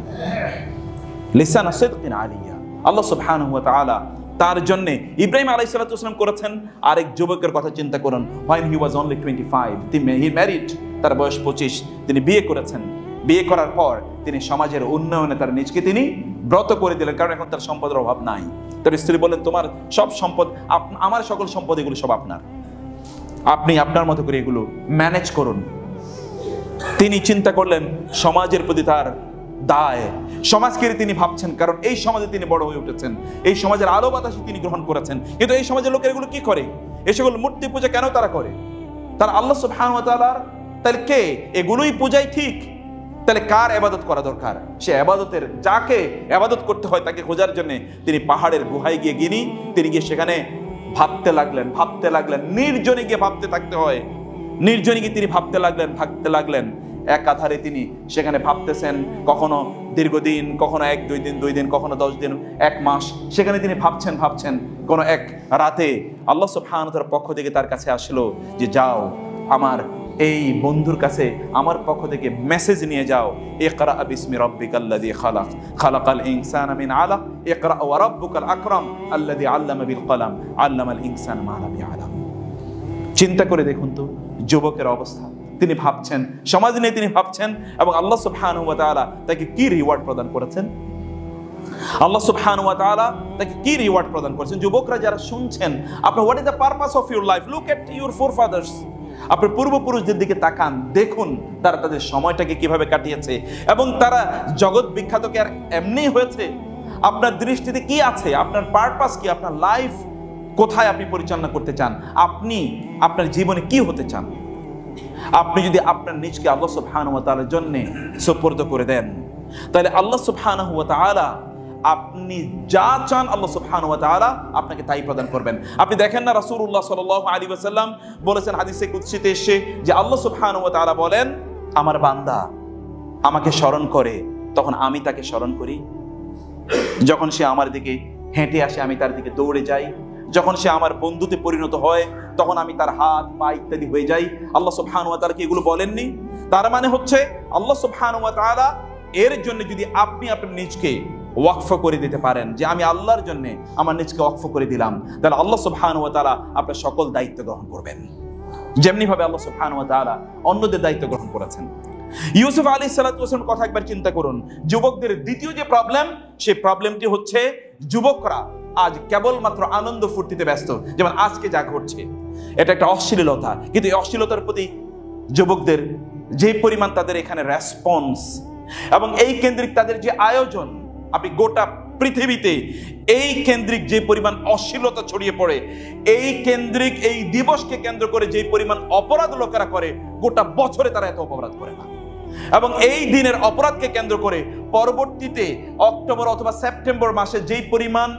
লিসান সিদকিন আলিয়া। আল্লাহ সুবহানাহু ওয়া তাআলা তার জন্য ইব্রাহিম আলাইহিস সালাতু ওয়াস সালাম করেছেন। আরেক যুবকের কথা চিন্তা করুন, when he was only 25 he married, তার বয়স 25, তিনি বিয়ে করেছেন। বিয়ে করার পর তিনি সমাজের উন্নয়নে তার নিজকে তিনি ব্রত করে দিলেন, কারণ এখন তার সম্পদের অভাব নাই। তার স্ত্রী বললেন, তোমার সব সম্পদ, আমার সকল সম্পদ, এগুলো সব আপনার, আপনি আপনার মতো করে এগুলো ম্যানেজ করুন। তিনি চিন্তা করলেন সমাজের প্রতি তার দায়, সমাজকে তিনি ভাবছেন, কারণ এই সমাজে তিনি বড় হয়ে উঠেছেন, এই সমাজের আলো বাতাস তিনি গ্রহণ করেছেন। কিন্তু এই সমাজের লোকের এগুলো কি করে? এই সকল মূর্তি পূজা কেন তারা করে? তারা আল্লাহ সুবহানাহু ওয়া তাআলার, তাহলে কে এগুলোই পূজায় ঠিক, তাহলে কার ইবাদত করা দরকার? সে ইবাদতের, যাকে ইবাদত করতে হয় তাকে খোঁজার জন্য তিনি পাহাড়ের গুহায় গিয়ে তিনি গিয়ে সেখানে ভাবতে লাগলেন। নির্জনে গিয়ে ভাবতে থাকতে হয়, নির্জনে গিয়ে তিনি ভাবতে লাগলেন। একাধারে তিনি সেখানে ভাবতেছেন, কখনো দীর্ঘদিন, কখনো 1-2 দিন, 2 দিন, কখনো 10 দিন, 1 মাস, সেখানে তিনি ভাবছেন। কোন এক রাতে আল্লাহ সুবহানাহু ওয়া তাআলার পক্ষ থেকে তার কাছে আসলো যে যাও, আমার এই বন্ধুর কাছে আমার পক্ষ থেকে মেসেজ নিয়ে যাও, ইকরা বিসমি রাব্বিকাল্লাযী খালাক, খালাকাল ইনসানা মিন আলাক, ইকরা ওয়া রাব্বুকাল আকরাম আল্লাযী আল্লামা বিল কলম, আল্লামাল ইনসানা মা লাম ইয়ালাম। চিন্তা করে দেখুন তো যুবকের অবস্থা। তিনি ভাবছেন, সমাজ নিয়ে তিনি ভাবছেন, এবং আল্লাহ সুবহানাহু ওয়া তাআলা তাকে কি রিওয়ার্ড প্রদান করেছেন? আল্লাহ সুবহানাহু ওয়া তাআলা তাকে কি রিওয়ার্ড প্রদান করেছেন? যুবকরা যারা শুনছেন, আপনার what is the purpose of your life? Look at your forefathers. আপনার পূর্বপুরুষদের দিকে তাকান, দেখুন তারা তাদের সময়টাকে কিভাবে কাটিয়েছে, এবং তারা জগৎ বিখ্যাত কি আর এমনি হয়েছে? আপনার দৃষ্টিতে কি আছে? আপনার পারপাস কি? আপনার লাইফ কোথায় আপনি পরিচালনা করতে চান? আপনি আপনার জীবনে কি হতে চান? আপনি যদি আপনার নিজকে আল্লাহ সুবহানাহু ওয়া তাআলার জন্য সুপর্দ করে দেন, তাহলে আল্লাহ সুবহানাহু ওয়া তাআলা আপনি যা চান আল্লাহ সুবহানাহু ওয়া তাআলা আপনাকে তাই প্রদান করবেন। আপনি দেখেন না, রাসূলুল্লাহ সাল্লাল্লাহু আলাইহি ওয়াসাল্লাম বলেছেন হাদিসে কুদসিতে এসে, যে আল্লাহ সুবহানাহু ওয়া তাআলা বলেন, আমার বান্দা আমাকে স্মরণ করে তখন আমি তাকে স্মরণ করি, যখন সে আমার দিকে হেঁটে আসে আমি তার দিকে দৌড়ে যাই, যখন সে আমার বন্ধুতে পরিণত হয় তখন আমি তার হাত পা ইত্যাদি হয়ে যাই। আল্লাহ সুবহানাহু ওয়া তাআলা কি এগুলো বলেননি? তার মানে হচ্ছে আল্লাহ সুবহানাহু ওয়া তাআলা এর জন্য যদি আপনি আপনার নিজকে ওয়াকফ করে দিতে পারেন, যে আমি আল্লাহর জন্য আমার নিজকে ওয়াকফ করে দিলাম, তাহলে আল্লাহ সুবহানাহু ওয়া তাআলা আপনার সকল দায়িত্ব গ্রহণ করবেন, যেমনি ভাবে আল্লাহ সুবহানাহু ওয়া তাআলা অন্যদের দায়িত্ব গ্রহণ করেছেন। ইউসুফ আলাইহিস সালাতু ওয়াস সালামের কথা একবার চিন্তা করুন। যুবকদের দ্বিতীয় যে প্রবলেম, সেই প্রবলেমটি হচ্ছে যুবকরা আজ কেবলমাত্র আনন্দ ফুর্তিতে ব্যস্ত। যেমন আজকে যা ঘটছে, এটা একটা অশ্লীলতা, কিন্তু এই অশ্লীলতার প্রতি যুবকদের যে পরিমাণ তাদের এখানে রেসপন্স, এবং এই কেন্দ্রিক তাদের যে আয়োজন, আপনি গোটা পৃথিবীতে এই কেন্দ্রিক যে পরিমাণ অশ্লীলতা ছড়িয়ে পড়ে, এই কেন্দ্রিক এই দিবসকে কেন্দ্র করে যে পরিমাণ অপরাধ লোকেরা করে, গোটা বছরে তারা এত অপরাধ করে না। এবং এই দিনের অপরাধকে কেন্দ্র করে পরবর্তীতে অক্টোবর অথবা সেপ্টেম্বর মাসে যেই পরিমাণ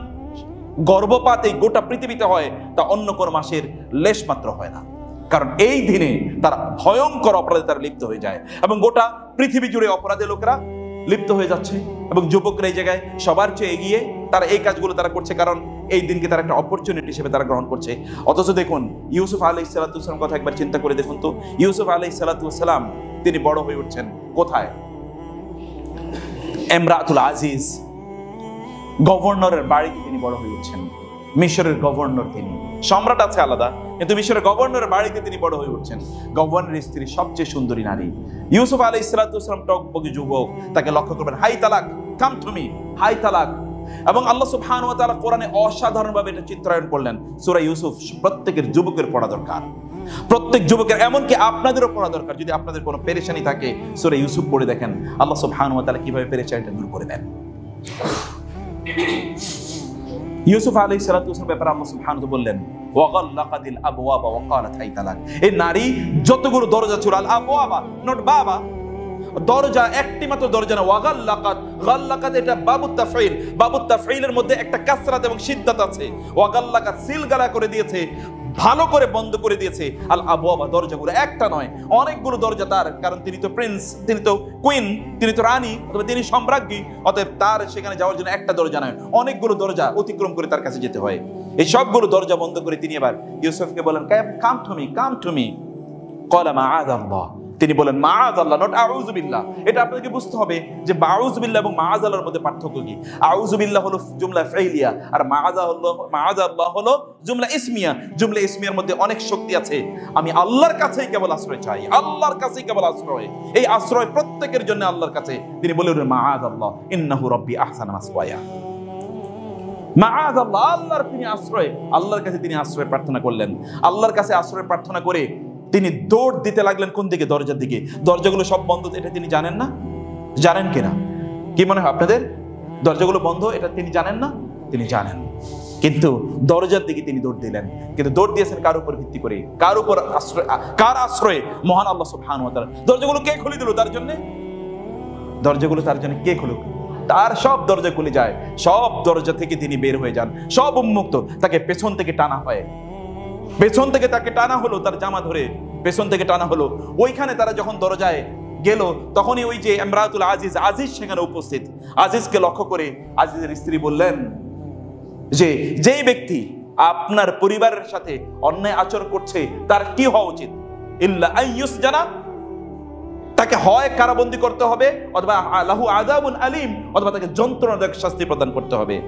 গর্ভপাত এই গোটা পৃথিবীতে হয়, তা অন্য কোনো মাসের লেশ মাত্র হয় না। কারণ এই দিনে তারা ভয়ঙ্কর অপরাধে তারা লিপ্ত হয়ে যায় এবং গোটা পৃথিবী জুড়ে অপরাধে লোকেরা লিপ্ত হয়ে যাচ্ছে। এবং যুবকরা এই জায়গায় সবার চেয়ে এগিয়ে, তারা এই কাজগুলো তারা করছে কারণ এই দিনকে তারা একটা অপরচুনিটি হিসেবে তারা গ্রহণ করছে। অথচ দেখুন ইউসুফ আলাইহিস সালাম কথা একবার চিন্তা করে দেখুন তো, ইউসুফ আলাইহিস সালাম তিনি বড় হয়ে উঠছেন কোথায়? ইমরাতুল আজিজ গভর্নরের বাড়িতে তিনি বড় হয়ে উঠছেন। মিশরের গভর্নর, তিনি সম্রাট আছে আলাদা, কিন্তু মিশরের গভর্নরের বাড়িতে তিনি বড় হয়ে উঠছেন। গভর্নরের স্ত্রী সবচেয়ে সুন্দরী নারী। ইউসুফ আলাইহিস সালাম টকবগে যুবক, তাকে লক্ষ্য করবেন, হাই তালাক, কাম টু মি, হাই তালাক। এবং আল্লাহ সুবহানাহু ওয়া তাআলা কোরআনে অসাধারণভাবে এটা চিত্রায়ন করলেন। সূরা ইউসুফ প্রত্যেকের যুবকের পড়া দরকার, প্রত্যেক যুবকের, এমনকি আপনাদেরও পড়া দরকার। যদি আপনাদের কোনো পেরেশানি থাকে সূরা ইউসুফ পড়ে দেখেন আল্লাহ সুবহানাহু ওয়া তাআলা কিভাবে পেরেশানিটা দূর করে দেন। ইউসুফ আলাইহিস সালাম ব্যাপারে আল্লাহ সুবহানাহু ওয়া তাআলা বললেন, ওয়াগাল্লাকাতিল আবওয়াবা ওয়া ক্বালাত হাই তালাক। এই নারী যতগুলো দরজা ছিল, আল আবওয়াবা নট বাবা, দরজা একটি মাত্র দরজা না, ওয়াগাল্লাকাত, গাল্লাকাত এটা বাবুত তাফঈল, বাবুত তাফঈলের মধ্যে একটা কাসরাত এবং শিদ্দাত আছে। ওয়াগাল্লাকাত সিলগালা করে দিয়েছে, ভালো করে বন্ধ করে দিয়েছে। আল আবওয়াবা দরজাগুলো একটা নয়, অনেকগুলো দরজা তার, কারণ তিনি তো প্রিন্স, তিনি তো কুইন, তিনি তো রানী অথবা তিনি সম্রাজ্ঞী, অতএব তার সেখানে যাওয়ার জন্য একটা দরজা নয়, অনেকগুলো দরজা অতিক্রম করে তার কাছে যেতে হয়। এই সবগুলো দরজা বন্ধ করে তিনি এবার ইউসুফকে বলেন, come to me, come to me. ক্বালা মাআযাল্লাহ, তিনি বলেন মাআযাল্লাহ, নট আউযু বিল্লাহ। এটা আপনাকে বুঝতে হবে যে আউযু বিল্লাহ এবং মাআযাল্লাহর মধ্যে পার্থক্য কি। আউযু বিল্লাহ হলো জুমলা ফাইলিয়া, আর মাআযাল্লাহ হলো জুমলা ইসমিয়া। জুমলা ইসমিয়ার মধ্যে অনেক শক্তি আছে। আমি আল্লাহর কাছেই কেবল আশ্রয় চাই, আল্লাহর কাছেই কেবল আশ্রয়। এই আশ্রয় প্রত্যেকের জন্য আল্লাহর কাছে। তিনি বলেন মাআযাল্লাহ ইন্নাহু রাব্বি আহসানা মাসওয়ায়া। মাআযাল্লাহ, আল্লাহর তিনি আশ্রয়, আল্লাহর কাছে তিনি আশ্রয় প্রার্থনা করলেন। আল্লাহর কাছে আশ্রয় প্রার্থনা করে তিনি দৌড় দিতে লাগলেন কোন দিকে? দরজার দিকে। দরজাগুলো সব বন্ধ, এটা তিনি জানেন না? জানেন কিনা? কি মনে হয় আপনাদের? দরজাগুলো বন্ধ এটা তিনি জানেন না? তিনি জানেন, কিন্তু দরজার দিকে তিনি দৌড় দিলেন। কিন্তু দৌড় দিয়েছেন কার উপর ভিত্তি করে? কার উপর আশ্রয়? কার আশ্রয়ে? মহান আল্লাহ সুবহানাহু ওয়া তাআলা। দরজাগুলো কে খুলে দিল তার জন্য? দরজাগুলো তার জন্য কে খুলুক? তার সব দরজা খুলে যায়, সব দরজা থেকে তিনি বের হয়ে যান, সব উন্মুক্ত। তাকে পেছন থেকে টানা হয়, পেছন থেকে তাকে টানা হলো, তার জামা ধরে পেছন থেকে টানা হলো। ওইখানে তারা যখন দরজায় গেল, তখনই ওই যে ইমরাতুল আজিজ, আজিজ সেখানে উপস্থিত। আজিজকে লক্ষ্য করে আজিজের স্ত্রী বললেন যে যেই ব্যক্তি আপনার পরিবারের সাথে অন্যায় আচরণ করছে তার কি হওয়া উচিত? ইল্লা আইয়ুসজানা, তাকে হয় কারাবন্দী করতে হবে, অথবা লাহু আযাবুন আলীম, অথবা তাকে যন্ত্রণাদায়ক শাস্তি প্রদান করতে হবে।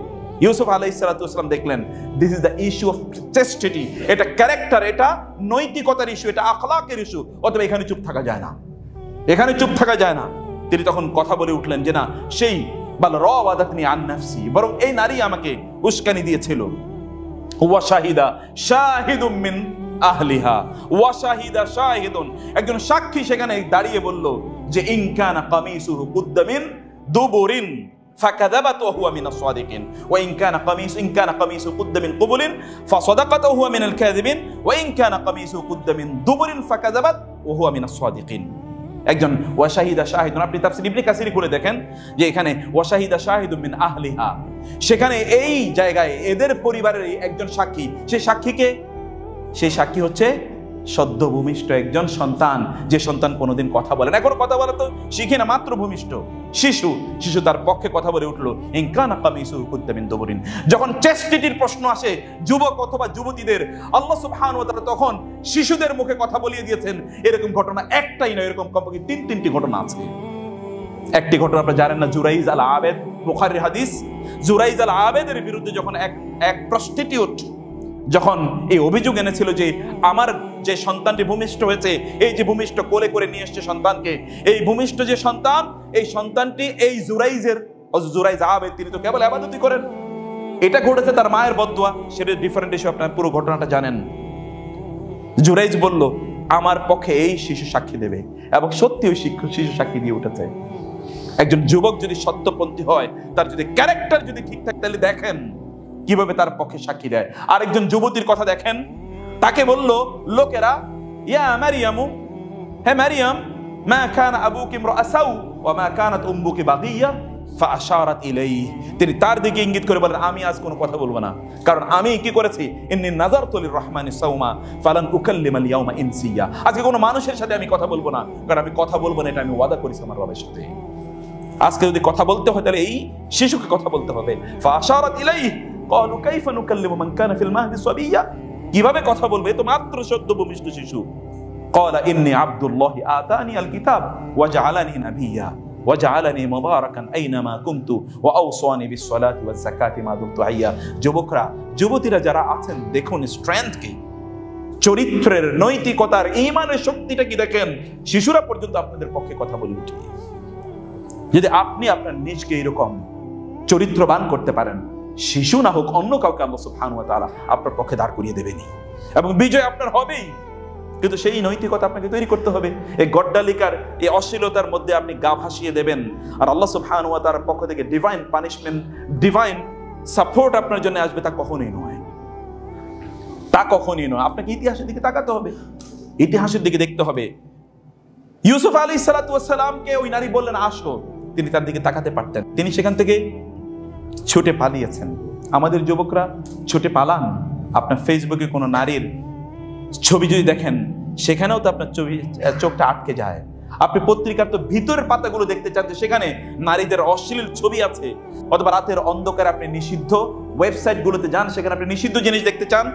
ইউসুফ আলাইহিস সালাম দেখলেন this is the issue of chastity, এটা ক্যারেক্টার, এটা নৈতিকতার ইস্যু, এটা আখলাকের ইস্যু, অথবা এখানে চুপ থাকা যায় না, এখানে চুপ থাকা যায় না। তিনি তখন কথা বলে উঠলেন যে না, সেই বাল রাওয়াদাতনি আন নাফসি, বরং এই নারী আমাকে উস্কানি দিয়েছিল। ওয়া শাহিদা শাহিদুম মিন আহলিহা, ওয়া শাহিদা শাহিদুন, একজন সাক্ষী সেখানে দাঁড়িয়ে বলল যে ইন কানা কামিসুহু কুদ্দা মিন দুবুরিন ফাকাযাবাত ওয়া হুয়া মিনাস সাদিকিন ওয়া ইন কানা কামিসুহু কুদ্দা মিন কুবুলিন ফাসাদাকাত ওয়া হুয়া মিনাল কাযিবিন ওয়া ইন কানা কামিসুহু কুদ্দা মিন দুবুরিন ফাকাযাবাত ওয়া হুয়া মিনাস সাদিকিন। একজন ওয়া শাহিদা শাহিদুন, আপনি তাফসীর ইবনে কাসির খুলে দেখেন যে এখানে ওয়া শাহিদা শাহিদুম মিন আহলিহা, সেখানে এই জায়গায় এদের পরিবারের একজন সাক্ষী। সেই সাক্ষীকে, সেই সাক্ষী হচ্ছে সদ্য ভূমিষ্ঠ একজন সন্তান, যে সন্তান কোনোদিন কথা বলে না, এখনো কথা বলা তো শিখে না, মাত্র ভূমিষ্ঠ শিশু। শিশু তার পক্ষে কথা বলে উঠলো ইন কানা কামিসুহু কুদ্দা মিন দুবুরিন। যখন চেস্টিটির প্রশ্ন আসে যুবক অথবা যুবতীদের, আল্লাহ সুবহানাহু ওয়া তাআলা তখন শিশুদের মুখে কথা বলিয়ে দিয়েছেন। এরকম ঘটনা একটাই নয়, এরকম কমপক্ষে তিনটি ঘটনা আছে। একটি ঘটনা আপনারা জানেন না, জুরাইজ আল আবেদ, বুখারীর হাদিস। জুরাইজ আল আবেদের বিরুদ্ধে যখন এক প্রস্টিটিউট যখন এই অভিযোগ এনেছিল যে আমার যে সন্তানটি ভূমিষ্ঠ হয়েছে, এই যে ভূমিষ্ঠ কোলে করে নিয়ে এসছে সন্তানকে, এই ভূমিষ্ঠ যে সন্তান, এই সন্তানটি এই জুরাইজ আবেদ, তিনি তো কেবল ইবাদতই করেন, এটা ঘটেছে তার মায়ের বদদুয়া। সেটা ডিফারেন্ট ইস্যু, আপনার পুরো ঘটনাটা জানেন। জুরাইজ বলল আমার পক্ষে এই শিশু সাক্ষী দেবে, এবং সত্যি ওই শিশু সাক্ষী দিয়ে উঠেছে। একজন যুবক যদি সত্যপন্থী হয়, তার যদি ক্যারেক্টার যদি ঠিক থাকে, তাহলে দেখেন কিভাবে তার পক্ষে সাক্ষী দেয়। আরেকজন যুবতীর কথা দেখেন, তাকে বলল লোকেরা, ইয়া মারিয়ামু, হে মারিয়াম, মা কানা আবুকি ইমরাআ সাউ ওয়া মা কানাত উম্মুকি বাগিয়া ফাআশারাত ইলাইহি। তিনি তার দিকে ইঙ্গিত করে বলেন, আমি আজ কোনো কথা বলবো না, কারণ আমি কি করেছি, ইন্নী নাযারতু লিররহমানি সাওমা ফালান উকাল্লিমাল ইয়াওমা ইনসিয়া। আজকে কোনো মানুষের সাথে আমি কথা বলবো না, কারণ আমি কথা বলবো না, এটা আমি ওয়াদা করেছি আমার রবের সাথে। আজকে যদি কথা বলতে হয়, তাহলে এই শিশুকে কথা বলতে হবে। ফাআশারাত ইলাইহি ক্বালু কাইফা নুকাল্লিমু মান কানা ফিল মাহদি সাবিয়্যা। কিভাবে কথা বলবে, তো মাত্র সদ্য ভূমিষ্ঠ শিশু। ক্বালা ইন্নী আব্দুল্লাহি আতানি আল কিতাব ওয়া জাআলানি নাবিয়্যা ওয়া জাআলানি মুবারাকান আইনামা কুনতু ওয়া আওসানি বিস সালাতি ওয়াজ যাকাতি মা দুমতু হাইয়্যা। যুবকরা, যুবতীরা যারা আছেন, দেখুন স্ট্রেংথ কি, চরিত্রের, নৈতিকতার, ঈমানের শক্তিটা কি দেখেন। শিশুরা পর্যন্ত আপনাদের পক্ষে কথা বলে উঠে। যদি আপনি আপনার নিজকে এরকম চরিত্রবান করতে পারেন, শিশু না হোক অন্য কাউকে আল্লাহ সুবহানাহু ওয়া তাআলা আপনার পক্ষে দাঁড় করিয়ে দেবেনই, এবং বিজয় আপনার হবেই। কিন্তু সেই নৈতিকতা আপনাকে তৈরি করতে হবে। এই গড্ডালিকার, এই অশ্লীলতার মধ্যে আপনি গা ভাসিয়ে দেবেন, আর আল্লাহ সুবহানাহু ওয়া তাআলার পক্ষ থেকে ডিভাইন পানিশমেন্ট, ডিভাইন সাপোর্ট আপনার জন্য আসবে, তা কখনোই নয়, তা কখনোই নয়। আপনাকে ইতিহাসের দিকে তাকাতে হবে, ইতিহাসের দিকে দেখতে হবে। ইউসুফ আলাইহিস সালাতু ওয়াস সালামকে ওই নারী বললেন আসো, তিনি তার দিকে তাকাতে পারতেন, তিনি সেখান থেকে ছুটে পালিয়েছেন। আমাদের যুবকরা ছুটে পালান। আপনার ফেসবুকে কোনো নারীর ছবি যদি দেখেন, সেখানেও তো আপনার চোখটা আটকে যায়। আপনি পত্রিকার তো ভিতরের পাতাগুলো দেখতে চান, যে সেখানে নারীদের অশ্লীল ছবি আছে, অথবা রাতের অন্ধকারে আপনি নিষিদ্ধ ওয়েবসাইট গুলোতে যান, সেখানে আপনি নিষিদ্ধ জিনিস দেখতে চান।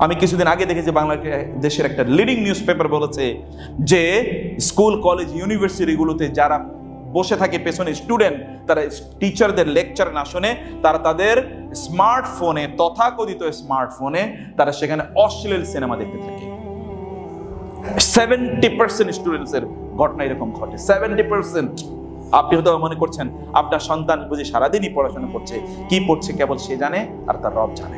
আমি কিছুদিন আগে দেখেছি, বাংলাদেশের একটা লিডিং নিউজ পেপার বলেছে যে স্কুল, কলেজ, ইউনিভার্সিটি গুলোতে যারা বসে থাকে পেছনে স্টুডেন্ট, তারা টিচারদের লেকচার না শুনে তারা তাদের স্মার্টফোনে, তথাকথিত স্মার্টফোনে, তারা সেখানে অশ্লীল সিনেমা দেখতে থাকে। 70% স্টুডেন্টসের ঘটনা এরকম ঘটে, 70%। আপনি হয়তো মনে করছেন আপনার সন্তান বুঝি সারাদিনই পড়াশোনা করছে, কি পড়ছে কেবল সে জানে আর তার রব জানে।